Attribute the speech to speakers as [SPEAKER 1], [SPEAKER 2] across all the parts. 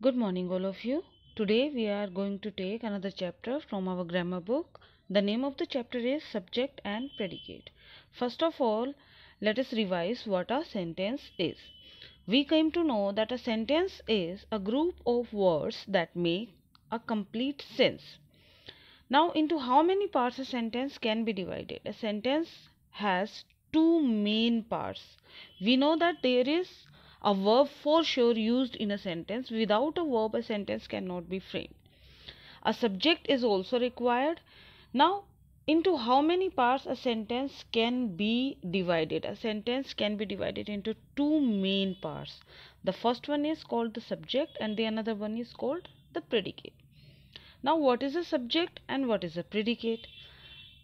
[SPEAKER 1] Good morning, all of you. Today we are going to take another chapter from our grammar book. The name of the chapter is Subject and Predicate. First of all, let us revise what a sentence is. We came to know that a sentence is a group of words that make a complete sense. Now, into how many parts a sentence can be divided? A sentence has two main parts. We know that there is a verb for sure used in a sentence. Without a verb, a sentence cannot be framed. A subject is also required. Now, into how many parts a sentence can be divided? A sentence can be divided into two main parts. The first one is called the subject and the another one is called the predicate. Now, what is a subject and what is a predicate?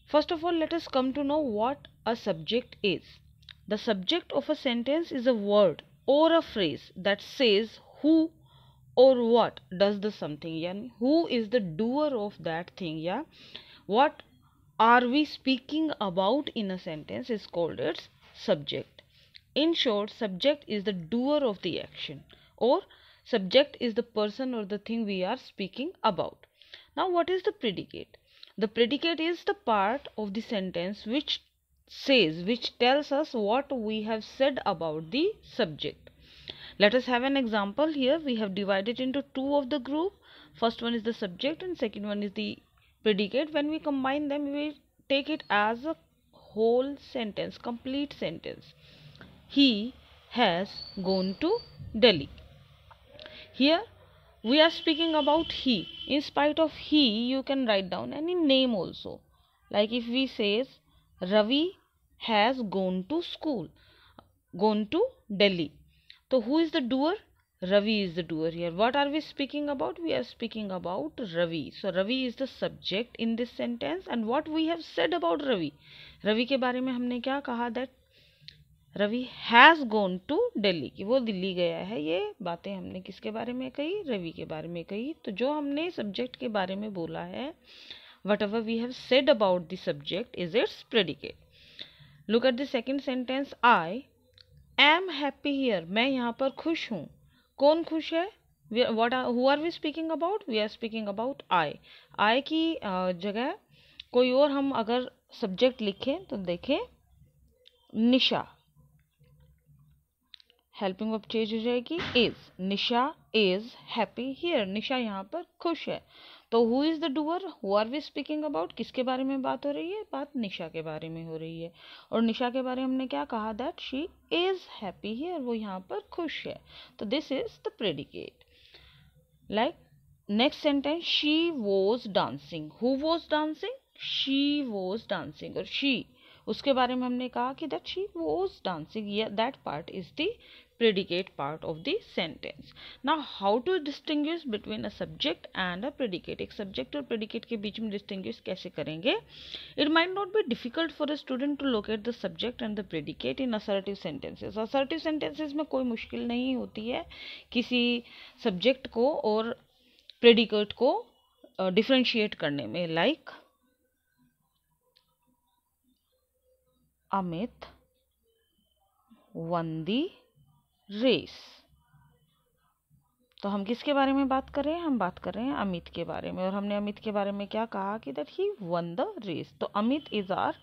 [SPEAKER 1] First of all, let us come to know what a subject is. The subject of a sentence is a word or a phrase that says who or what does the something. Yani, who is the doer of that thing? Yeah, what are we speaking about in a sentence is called its subject. In short, subject is the doer of the action, or subject is the person or the thing we are speaking about. Now, what is the predicate? The predicate is the part of the sentence which tells us what we have said about the subject. Let us have an example here. We have divided into two of the group. First one is the subject and second one is the predicate. When we combine them, we take it as a whole sentence, complete sentence. He has gone to Delhi. Here we are speaking about he. In spite of he, you can write down any name also. Like if we says Ravi has gone to school, gone to Delhi. So who is the doer? Ravi is the doer here. What are we speaking about? We are speaking about Ravi. So Ravi is the subject in this sentence. And what we have said about Ravi? Ravi के बारे में हमने क्या कहा? That Ravi has gone to Delhi, कि वो दिल्ली गया है. ये बातें हमने किसके बारे में कही? रवि के बारे में कही. तो जो हमने सब्जेक्ट के बारे में बोला है, whatever we have said about the subject is its predicate. Look at the second sentence. I am happy here. मैं यहाँ पर खुश हूँ. कौन खुश है? Who are we speaking about? We are speaking about I. I की जगह कोई और हम अगर सब्जेक्ट लिखें तो देखें निशा. हेल्पिंग वर्ब चेंज हो जाएगी is. Nisha is happy here. Nisha यहाँ पर खुश है. तो who is the doer? Who are we speaking about? किसके बारे में बात हो रही है? बात निशा के बारे में हो रही है. और निशा के बारे में हमने क्या कहा? That she is happy here. वो यहाँ पर खुश है. तो this is the predicate. Like next sentence. She was dancing. Who was dancing? She was dancing. और शी, उसके बारे में हमने कहा कि that she was dancing. That part is the predicate part of the sentence. Now how to distinguish between a subject and a predicate? एक subject और predicate के बीच में distinguish कैसे करेंगे? It might not be difficult for a student to locate the subject and the predicate in assertive sentences. Assertive sentences में कोई मुश्किल नहीं होती है किसी subject को और predicate को differentiate करने में. Like Amit won the race. तो हम किसके बारे में बात कर रहे हैं? हम बात कर रहे हैं अमित के बारे में. और हमने अमित के बारे में क्या कहा कि that he won the race. तो Amit is our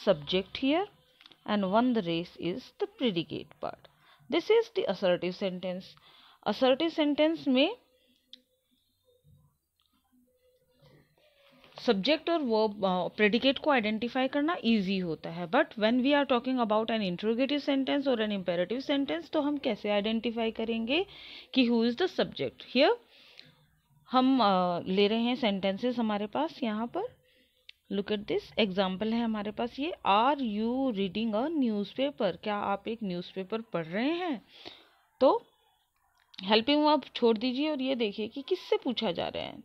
[SPEAKER 1] subject here and won the race is the predicate part. This is the assertive sentence. Assertive sentence में सब्जेक्ट और वर्ब प्रेडिकेट को आइडेंटिफाई करना इजी होता है. But when we are talking about an interrogative sentence और an imperative sentence, तो हम कैसे आइडेंटिफाई करेंगे कि who is the subject? Here हम ले रहे हैं सेंटेंसेस हमारे पास यहाँ पर. लुक एट दिस एग्जाम्पल है हमारे पास ये. Are you reading a newspaper? क्या आप एक न्यूज़पेपर पढ़ रहे हैं? तो हेल्पिंग वर्ब छोड़ दीजिए और ये देखिए कि किससे पूछा जा रहा है.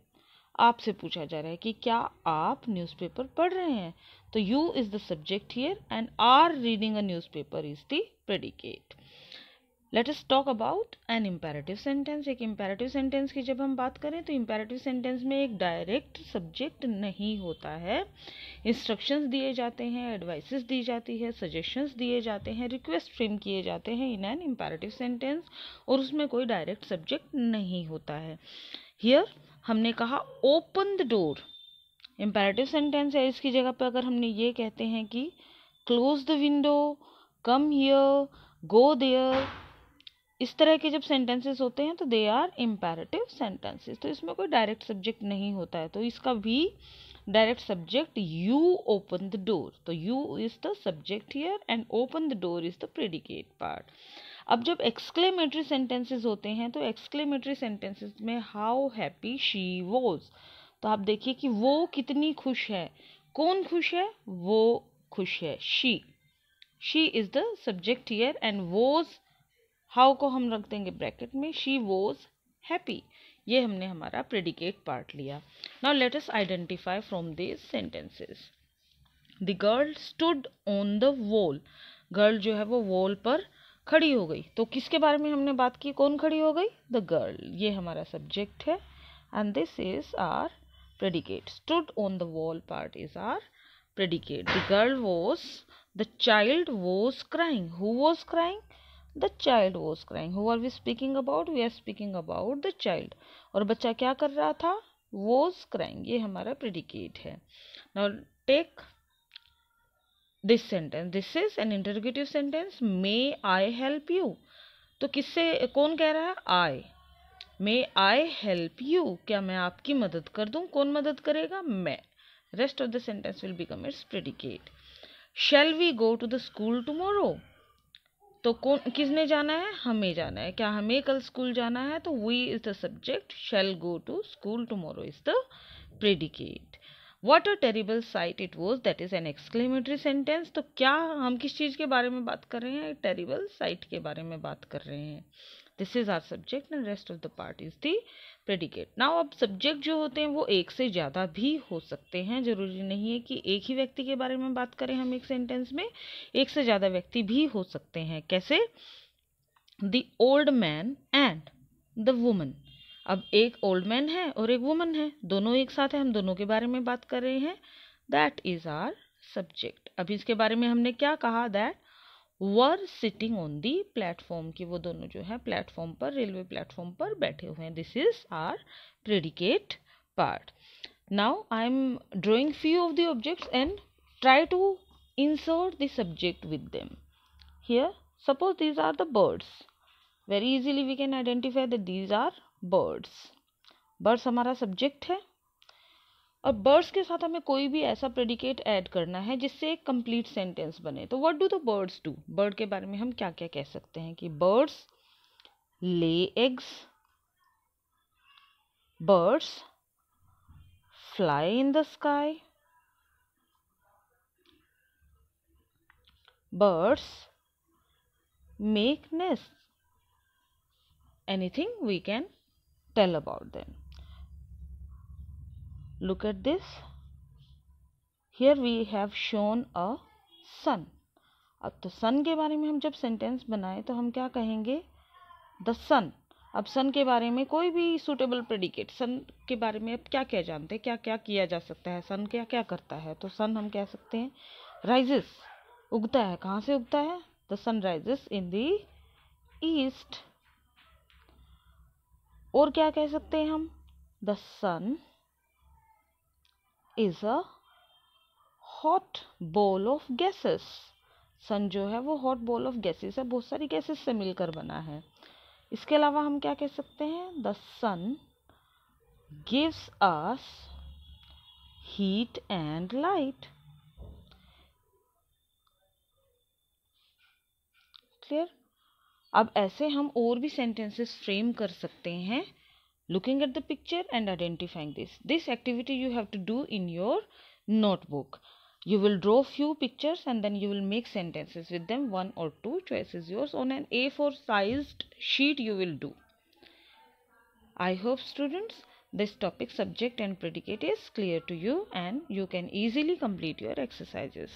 [SPEAKER 1] आपसे पूछा जा रहा है कि क्या आप न्यूज़पेपर पढ़ रहे हैं. तो you is the subject here and are reading a newspaper is the predicate. Let us talk about an imperative sentence. एक इम्पेरेटिव सेंटेंस की जब हम बात करें तो इम्पेरेटिव सेंटेंस में एक डायरेक्ट सब्जेक्ट नहीं होता है। इंस्ट्रक्शंस दिए जाते हैं, एडवाइसेस दी जाती है, सजेशंस दिए जाते हैं, रिक्वेस्ट फ्रेम किए जाते हैं इन एन इम्पेरेटिव सेंटेंस, और उसमें कोई डायरेक्ट सब्जेक्ट नहीं होता है। हियर हमने कहा open the door, imperative sentence है। इसकी जगह पर अगर हमने ये कहते हैं कि close the window, come here, go there, इस तरह के जब सेंटेंसेस होते हैं तो दे आर इम्पेरेटिव सेंटेंसेस। तो इसमें कोई डायरेक्ट सब्जेक्ट नहीं होता है, तो इसका भी direct subject you open the door, तो you is the subject here and open the door is the predicate part. अब जब एक्सक्लेमेटरी सेंटेंसेस होते हैं तो एक्सक्लेमेटरी सेंटेंसेस में हाउ हैप्पी शी वॉज, तो आप देखिए कि वो कितनी खुश है। कौन खुश है? वो खुश है, she is the subject here and was, how को हम रख देंगे ब्रैकेट में, शी वॉज हैप्पी। ये हमने हमारा प्रेडिकेट पार्ट लिया। Now let us identify from this sentences. The girl stood on the wall, girl जो है वो वॉल पर खड़ी हो गई। तो किसके बारे में हमने बात की? कौन खड़ी हो गई? द गर्ल, ये हमारा सब्जेक्ट है and this is our predicate. Stood on the wall part is our predicate. The girl was, the child was crying. Who was crying? The child was crying. Who are we speaking about? We are speaking about the child. और बच्चा क्या कर रहा था? Was crying. ये हमारा predicate है. Now take this sentence. This is an interrogative sentence. May I help you? तो किससे, कौन कह रहा है? I. May I help you? क्या मैं आपकी मदद कर दूं? कौन मदद करेगा? मैं. Rest of the sentence will become its predicate. Shall we go to the school tomorrow? तो कौन, किसने जाना है? हमें जाना है। क्या हमें कल स्कूल जाना है? तो we is the subject, shall go to school tomorrow is the predicate. What a terrible sight it was, that is an exclamatory sentence. तो क्या हम किस चीज के बारे में बात कर रहे हैं? terrible sight के बारे में बात कर रहे हैं। This is our subject and rest of the part is the predicate. Now अब सब्जेक्ट जो होते हैं वो एक से ज़्यादा भी हो सकते हैं, जरूरी नहीं है कि एक ही व्यक्ति के बारे में बात करें हम एक सेंटेंस में, एक से ज़्यादा व्यक्ति भी हो सकते हैं। कैसे? The old man and the woman, अब एक ओल्ड मैन है और एक वुमन है, दोनों एक साथ है, हम दोनों के बारे में बात कर रहे हैं। That is our subject. अब इसके बारे में हमने क्या कहा? That were sitting on the platform, की वो दोनों जो है प्लेटफॉर्म पर, रेलवे प्लेटफॉर्म पर बैठे हुए हैं। This is our predicate part. Now I am drawing few of the objects and try to insert the subject with them. Here suppose these are the birds, very easily we can identify that these are birds. birds हमारा subject है और birds के साथ हमें कोई भी ऐसा predicate add करना है जिससे एक कंप्लीट सेंटेंस बने। तो what do the birds do? Bird के बारे में हम क्या क्या कह सकते हैं कि birds lay eggs, birds fly in the sky, birds make nests. Anything we can tell about them. Look at this. Here we have shown a sun. अब तो sun के बारे में हम जब सेंटेंस बनाए तो हम क्या कहेंगे? The sun. अब सन के बारे में कोई भी सुटेबल प्रेडिकेट, सन के बारे में अब क्या क्या जानते हैं, क्या क्या किया जा सकता है, सन क्या क्या करता है? तो सन हम कह सकते हैं राइजेस, उगता है। कहाँ से उगता है? The sun rises in the east. और क्या कह सकते हैं हम? The sun is a hot ball of gases. Sun जो है वो हॉट बॉल ऑफ गैसेस है, बहुत सारी गैसेस से मिलकर बना है। इसके अलावा हम क्या कह सकते हैं? The sun gives us heat and light. Clear? अब ऐसे हम और भी सेंटेंसेस फ्रेम कर सकते हैं looking at the picture and identifying this activity you have to do in your notebook. You will draw few pictures and then you will make sentences with them, one or two, choice is yours. On an A4 sized sheet you will do. I hope students this topic subject and predicate is clear to you and you can easily complete your exercises.